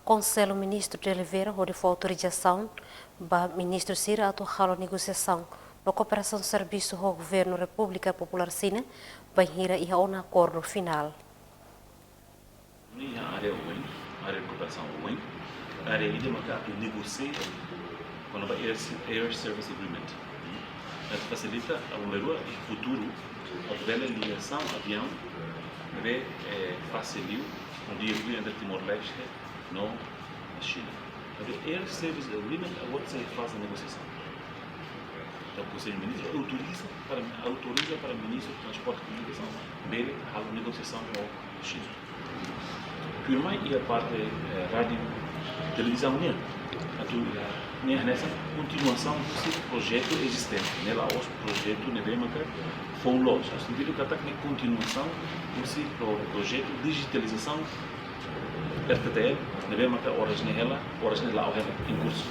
Konsellu Ministru delibera hodi autorizasaun ba Ministru Sira atual negosiasaun no koperasaun Servisu ho Governu Republika Popular Xina bainhira iha ona akordu final. Ni área área de cooperação área de maka negocia quando vai air service agreement. Isso facilita a melhor futuro a bela ligação avião vai facilitar o dia entre Timor-Leste no China. O air service agreement agora se faz a negociação. O Konsellu Ministru autoriza para o Ministro de Transporte e Comunicação dele a negociação com a China. Primeiro é a parte rádio televisão né? Nessa continuação desse projeto existente, nela os projeto nevemaca foi loja, no sentido que está em continuação desse projeto de digitalização RTTL nevemaca horas nela em curso.